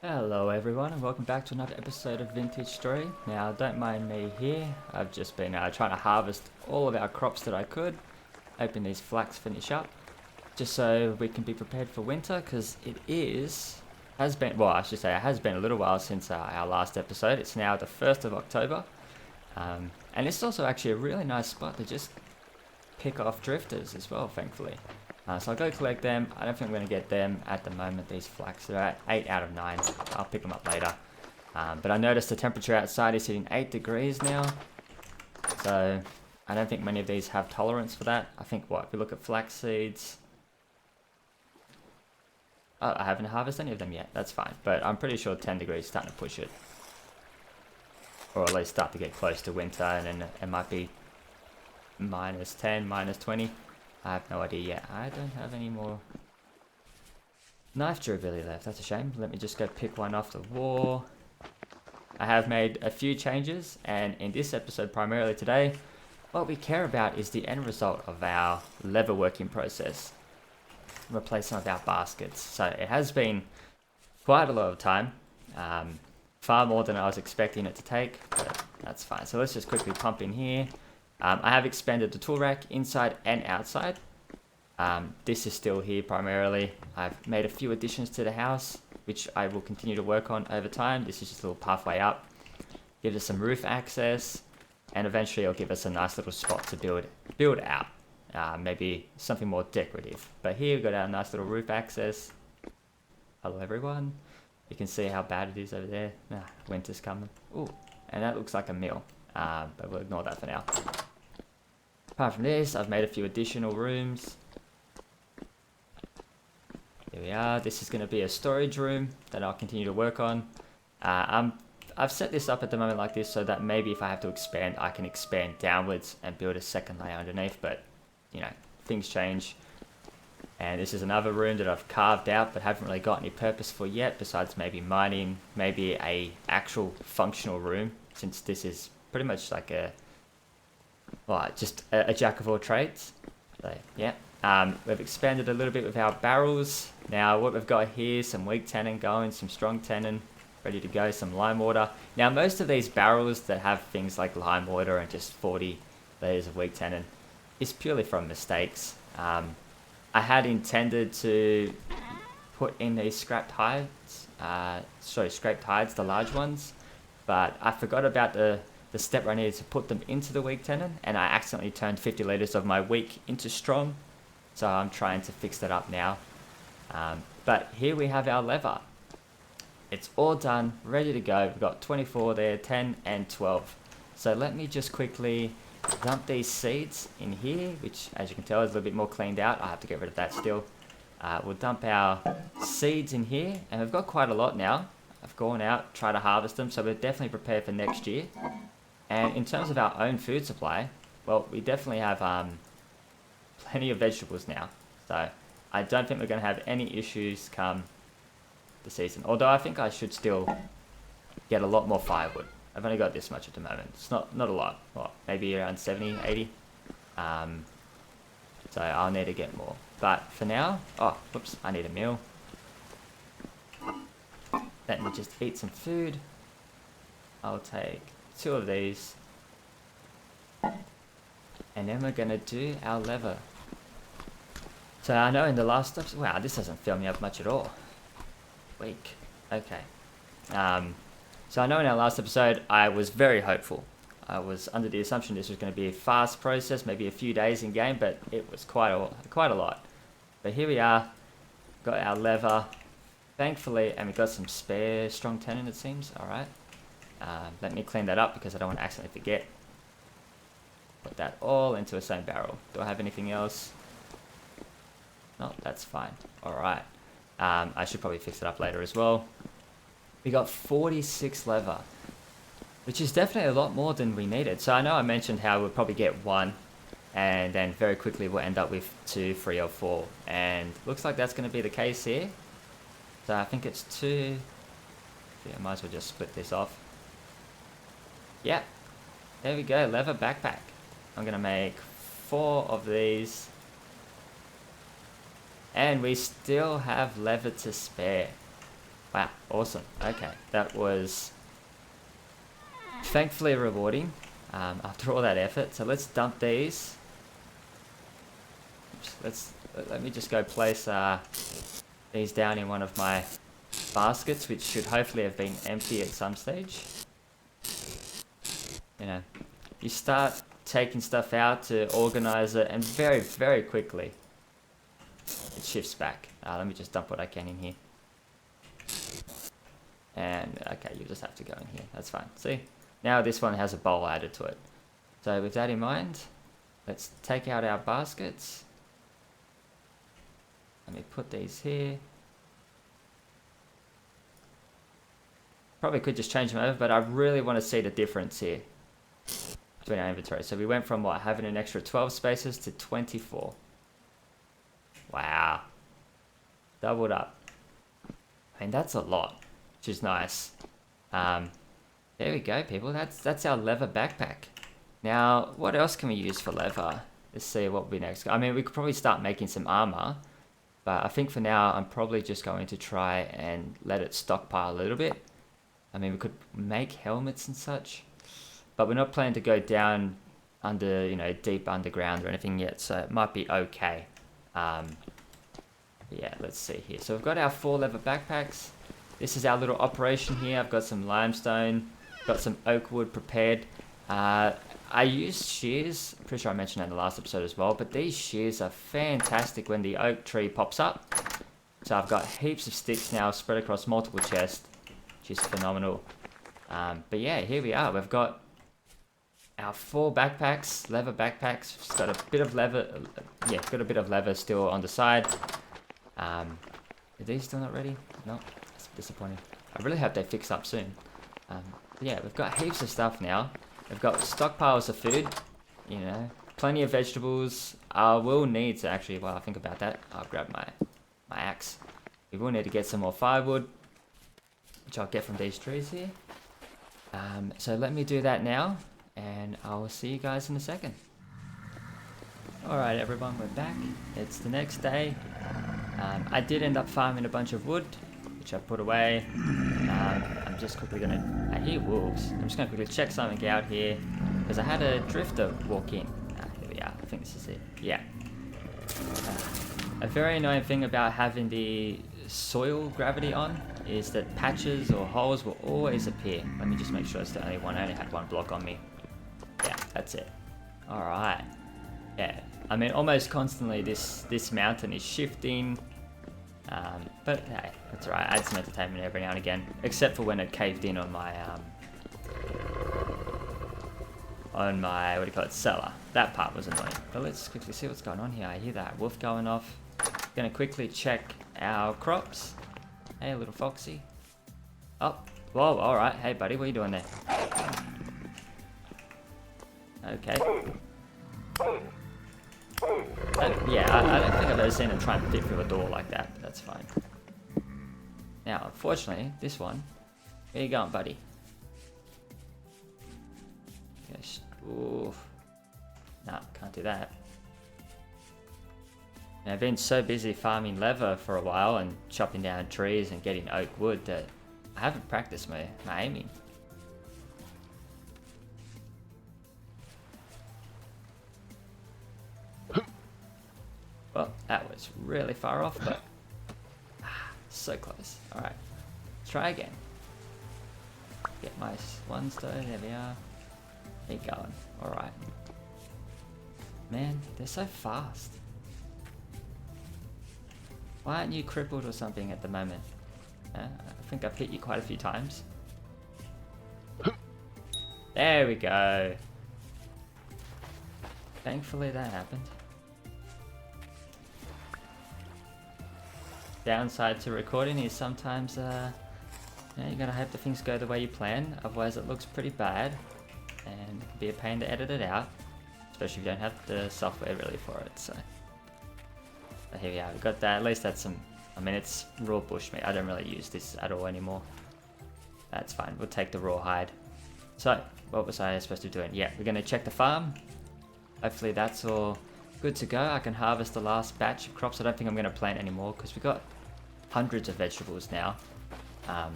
Hello everyone and welcome back to another episode of Vintage Story. Now don't mind me here, I've just been trying to harvest all of our crops that I could, hoping these flax finish up, just so we can be prepared for winter because it has been a little while since our last episode. It's now the 1st of October, and it's also actually a really nice spot to just pick off drifters as well, thankfully. So I'll go collect them. I don't think I'm going to get them at the moment. These flax are at 8 out of 9. I'll pick them up later. But I noticed the temperature outside is hitting 8 degrees now. So I don't think many of these have tolerance for that. I think if you look at flax seeds. Oh, I haven't harvested any of them yet. That's fine. But I'm pretty sure 10 degrees is starting to push it. Or at least start to get close to winter, and then it might be minus 10, minus 20. I have no idea yet. I don't have any more knife durability left. That's a shame. Let me just go pick one off the wall. I have made a few changes, and in this episode, primarily today, what we care about is the end result of our leather working process. Replace some of our baskets. So it has been quite a lot of time. Far more than I was expecting it to take, but that's fine. So let's just quickly pump in here. I have expanded the tool rack inside and outside. This is still here primarily. I've made a few additions to the house, which I will continue to work on over time. This is just a little pathway up. Give us some roof access, and eventually it'll give us a nice little spot to build out. Maybe something more decorative. But here we've got our nice little roof access. Hello everyone. You can see how bad it is over there. Winter's coming. Ooh, and that looks like a mill. But we'll ignore that for now. Apart from this, I've made a few additional rooms. Here we are. This is going to be a storage room that I'll continue to work on. I've set this up at the moment like this so that maybe if I have to expand, I can expand downwards and build a second layer underneath. But, you know, things change. And this is another room that I've carved out but haven't really got any purpose for yet, besides maybe mining, maybe a actual functional room, since this is pretty much like just a jack of all trades. So yeah, we've expanded a little bit with our barrels. Now what we've got here, some weak tannin going, some strong tannin ready to go, some lime water. Now most of these barrels that have things like lime water and just 40 layers of weak tannin is purely from mistakes. I had intended to put in these scraped hides, the large ones, but I forgot about the step where I needed to put them into the weak tannin, and I accidentally turned 50 litres of my weak into strong, so I'm trying to fix that up now. But here we have our leather. It's all done, ready to go. We've got 24 there, 10 and 12. So let me just quickly dump these seeds in here, which as you can tell is a little bit more cleaned out. I have to get rid of that still. We'll dump our seeds in here, and we've got quite a lot now. I've gone out, tried to harvest them, so we're definitely prepared for next year. And in terms of our own food supply, well, we definitely have plenty of vegetables now. So I don't think we're going to have any issues come the season. Although I think I should still get a lot more firewood. I've only got this much at the moment. It's not a lot. Well, maybe around 70, 80. So I'll need to get more. But for now, I need a meal. Let me just eat some food. I'll take 2 of these. And then we're going to do our leather. So I know in the last episode... Wow, this doesn't fill me up much at all. Weak. Okay. So I know in our last episode, I was very hopeful. I was under the assumption this was going to be a fast process, maybe a few days in game, but it was quite a lot. But here we are. Got our leather. Thankfully, and we got some spare strong tannin, it seems. Alright. Let me clean that up because I don't want to accidentally forget. Put that all into the same barrel. Do I have anything else? No, that's fine. Alright. I should probably fix it up later as well. We got 46 leather, which is definitely a lot more than we needed. So I know I mentioned how we'll probably get 1, and then very quickly we'll end up with 2, 3 or 4. And looks like that's going to be the case here. So I think it's 2. Yeah, might as well just split this off. Yeah, there we go, leather backpack. I'm going to make 4 of these. And we still have leather to spare. Wow, awesome. Okay, that was thankfully rewarding after all that effort. So let's dump these. Let me just go place these down in one of my baskets, which should hopefully have been empty at some stage. You know, you start taking stuff out to organize it, and very, very quickly it shifts back. Let me just dump what I can in here. And okay, you just have to go in here. That's fine. See, now this one has a bowl added to it. So with that in mind, let's take out our baskets. Let me put these here. Probably could just change them over, but I really want to see the difference here between our inventory. So we went from what, having an extra 12 spaces to 24. Wow. Doubled up. I mean, that's a lot, which is nice. There we go, people. That's our leather backpack. Now, what else can we use for leather? Let's see what will be next. I mean, we could probably start making some armor, but I think for now, I'm probably just going to try and let it stockpile a little bit. I mean, we could make helmets and such, but we're not planning to go down under, you know, deep underground or anything yet, so it might be okay. Yeah, let's see here. So we've got our 4 leather backpacks. This is our little operation here. I've got some limestone, got some oak wood prepared. I used shears, I'm pretty sure I mentioned that in the last episode as well, but these shears are fantastic when the oak tree pops up. So I've got heaps of sticks now spread across multiple chests, which is phenomenal. But yeah, here we are. We've got our 4 backpacks, leather backpacks. It's got a bit of leather, yeah, got a bit of leather still on the side. Are these still not ready? No, that's disappointing. I really hope they fix up soon. Yeah, we've got heaps of stuff now. We've got stockpiles of food, you know, plenty of vegetables. I will need to actually, while I think about that, I'll grab my axe. We will need to get some more firewood, which I'll get from these trees here. So let me do that now, and I'll see you guys in a second. Alright everyone, we're back. It's the next day. I did end up farming a bunch of wood, which I put away. I'm just quickly gonna... I hear wolves. I'm just gonna quickly check something out here, because I had a drifter walk in. Here we are. I think this is it. Yeah. A very annoying thing about having the soil gravity on is that patches or holes will always appear. Let me just make sure it's the only one. I only had one block on me. Yeah, that's it. Alright. Yeah. I mean, almost constantly this mountain is shifting. But hey, that's alright. I add some entertainment every now and again, except for when it caved in on my what do you call it, cellar. That part was annoying. But let's quickly see what's going on here. I hear that wolf going off. Gonna quickly check our crops. Hey, little foxy. Oh, whoa, alright. Hey, buddy, what are you doing there? Okay. Yeah, I don't think I've ever seen him try and fit through a door like that, but that's fine. Now, unfortunately, this one... Where you going, buddy? Yes. Ooh. Nah, can't do that. And I've been so busy farming leather for a while and chopping down trees and getting oak wood that I haven't practiced my aiming. Well, that was really far off, but so close. Alright, try again. Get my one stone, there we are. Keep going, alright. Man, they're so fast. Why aren't you crippled or something at the moment? I think I've hit you quite a few times. There we go. Thankfully that happened. Downside to recording is sometimes you gotta hope that things go the way you plan, otherwise it looks pretty bad and it can be a pain to edit it out, especially if you don't have the software really for it. So but here we are, we got that. At least that's some, I mean, it's raw bushmeat. I don't really use this at all anymore. That's fine, we'll take the raw hide. So what was I supposed to be doing? Yeah, we're gonna check the farm. Hopefully that's all good to go. I can harvest the last batch of crops. I don't think I'm going to plant anymore because we've got hundreds of vegetables now. So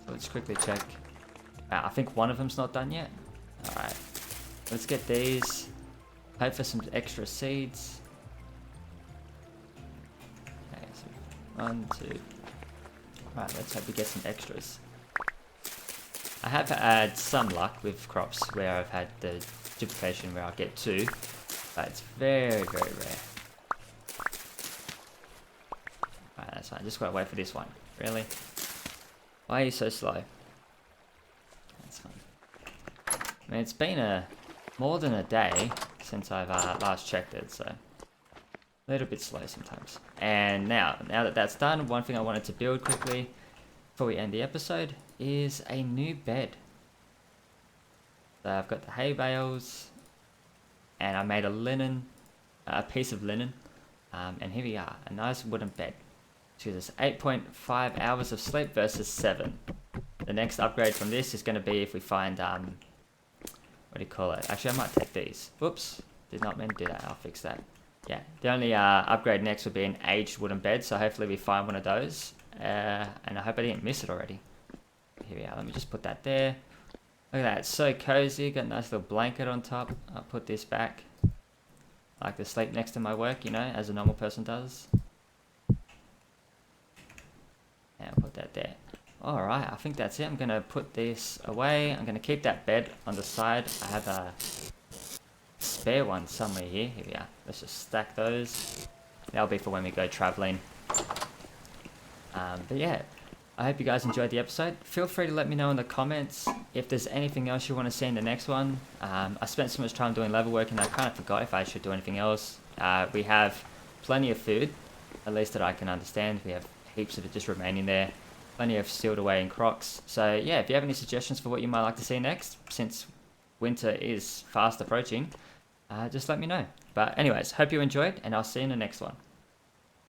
let's quickly check. I think one of them's not done yet. Alright, let's get these. Hope for some extra seeds. Okay, so 1, 2. Right, let's hope we get some extras. I have had some luck with crops where I've had the duplication where I get 2, but it's very, very rare. Alright, that's fine. Just gotta wait for this one. Really? Why are you so slow? That's fine. I mean, it's been more than a day since I've last checked it, so a little bit slow sometimes. And now that that's done, one thing I wanted to build quickly before we end the episode is a new bed. So I've got the hay bales, and I made a piece of linen, and here we are, a nice wooden bed. Choose us 8.5 hours of sleep versus 7. The next upgrade from this is going to be if we find, what do you call it? Actually, I might take these. Whoops, did not mean to do that. I'll fix that. Yeah, the only upgrade next would be an aged wooden bed, so hopefully we find one of those. And I hope I didn't miss it already. Here we are, let me just put that there. Look at that, it's so cozy, got a nice little blanket on top. I'll put this back. I like to sleep next to my work, you know, as a normal person does. And I'll put that there. Alright, I think that's it. I'm going to put this away. I'm going to keep that bed on the side. I have a spare one somewhere here. Here we are. Let's just stack those. That'll be for when we go traveling. But yeah, I hope you guys enjoyed the episode. Feel free to let me know in the comments if there's anything else you want to see in the next one. I spent so much time doing level work and I kind of forgot if I should do anything else. We have plenty of food, at least that I can understand. We have heaps of it just remaining there. Plenty of sealed away in crocs. So yeah, if you have any suggestions for what you might like to see next, since winter is fast approaching, just let me know. But anyways, hope you enjoyed, and I'll see you in the next one.